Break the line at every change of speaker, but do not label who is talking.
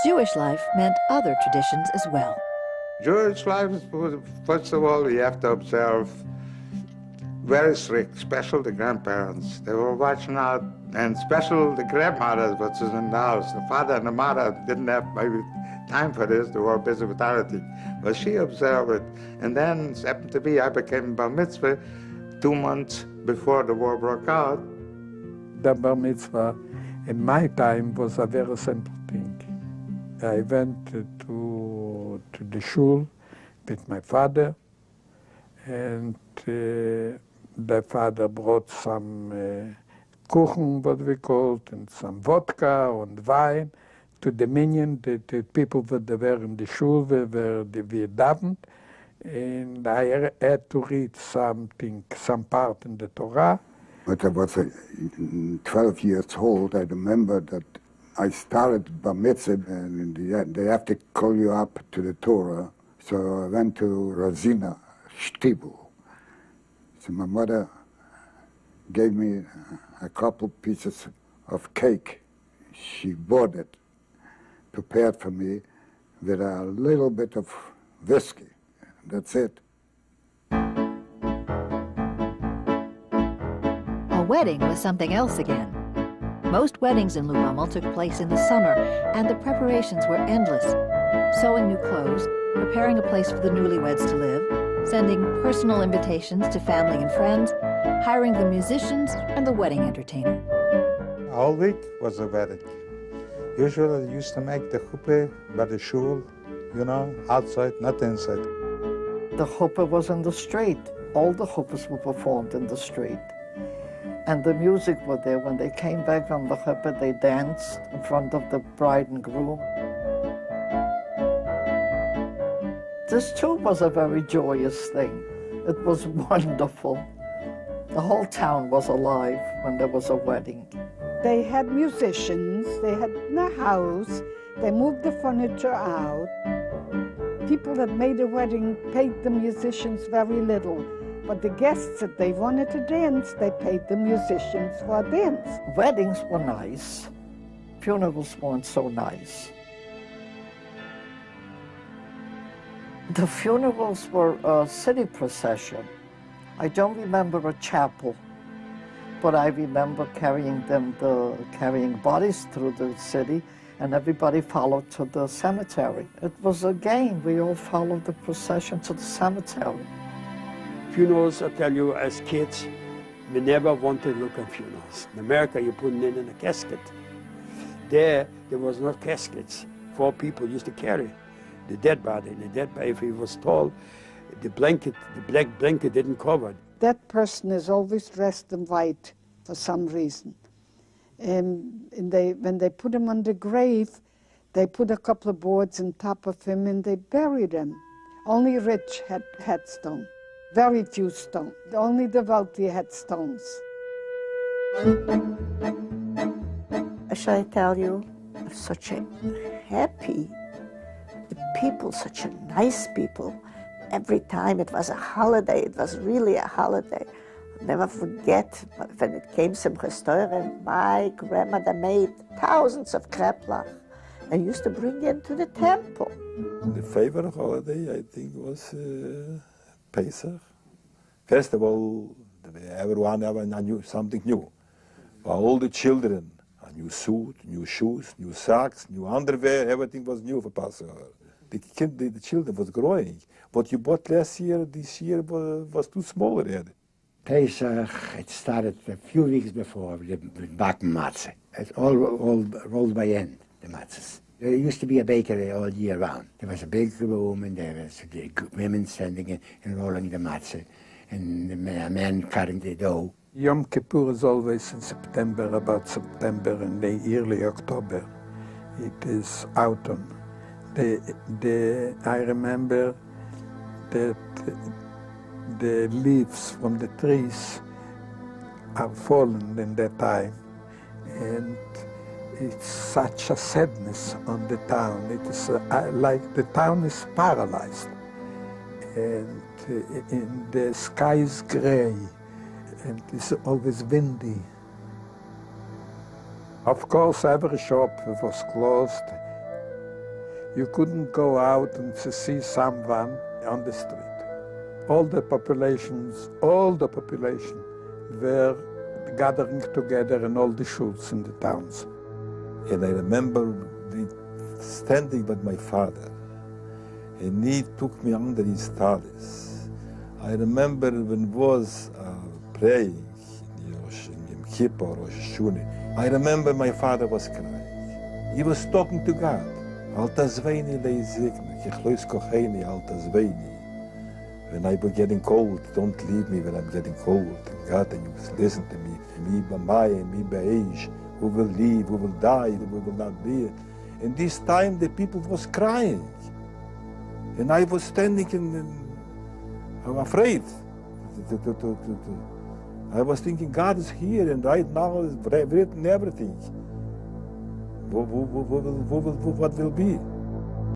Jewish life meant other traditions as well.
Jewish life, first of all, you have to observe very strict, especially the grandparents. They were watching out, and especially the grandmother, which was in the house. The father and the mother didn't have maybe time for this, they were busy with other things. But she observed it. And then it happened to be I became bar mitzvah 2 months before the war broke out.
The bar mitzvah in my time was a very simple thing. I went to the shul with my father, and the father brought some kuchen, what we called, and some vodka and wine to the minyan, the people that were in the shul where we davened, and I had to read something, some part in the Torah.
But I was 12 years old. I remember that I started bar mitzvah, and in the end, they have to call you up to the Torah. So I went to Rosina Shtibel. So my mother gave me a couple pieces of cake. She bought it, prepared for me, with a little bit of whiskey. That's it.
A wedding was something else again. Most weddings in Lubumel took place in the summer, and the preparations were endless. Sewing new clothes, preparing a place for the newlyweds to live, sending personal invitations to family and friends, hiring the musicians and the wedding entertainer.
A whole week was a wedding. Usually they used to make the chuppah by the shul, you know, outside, not inside.
The chuppah was in the street. All the chuppahs were performed in the street. And the music was there. When they came back from the chuppah, they danced in front of the bride and groom. This too was a very joyous thing. It was wonderful. The whole town was alive when there was a wedding.
They had musicians, they had the house, they moved the furniture out. People that made a wedding paid the musicians very little. But the guests, if they wanted to dance, they paid the musicians for a dance.
Weddings were nice. Funerals weren't so nice. The funerals were a city procession. I don't remember a chapel, but I remember carrying bodies through the city, and everybody followed to the cemetery. It was a game. We all followed the procession to the cemetery.
Funerals, I tell you, as kids, we never wanted to look at funerals. In America, you put it in a casket. There was no caskets. 4 people used to carry the dead body. And the dead body, if he was tall, the black blanket didn't cover it.
That person is always dressed in white for some reason. And when they put him on the grave, they put a couple of boards on top of him and they buried him. Only rich had headstone. Very few stones. Only the wealthy had stones.
Shall I tell you, such a happy, the people, such a nice people. Every time it was a holiday, it was really a holiday. I'll never forget when it came Simchas Torah, my grandmother made thousands of kreplach and used to bring them to the temple.
The favorite holiday, I think, was Pesach. First of all, everyone had something new. For all the children, a new suit, new shoes, new socks, new underwear, everything was new for Passover. The children was growing. What you bought last year, this year was too small already.
Pesach, it started a few weeks before with backen matzah. It's all rolled by end, the matzahs. There used to be a bakery all year round. There was a big room, and there was the women standing and rolling the matzah, and the men cutting the dough.
Yom Kippur is always in September, about September and early October. It is autumn. I remember that the leaves from the trees are fallen in that time, and it's such a sadness on the town. It is like the town is paralyzed, and the sky is gray, and it's always windy. Of course, every shop was closed. You couldn't go out and to see someone on the street. All the population were gathering together in all the shuls in the towns.
And I remember standing with my father, and he took me under his talus. I remember when was praying in Yom Kippur or Rosh Hashanah, I remember my father was crying. He was talking to God. Alta Zweini leizikne, kichlois kocheni, alta Zweini. When I was getting cold, don't leave me when I'm getting cold. And God, and you must listen to me. Me b'mayim, me b'eish. We will live, we will die, we will not be. And this time the people was crying. And I was standing I'm afraid. I was thinking, God is here, and right now is written everything. What will be?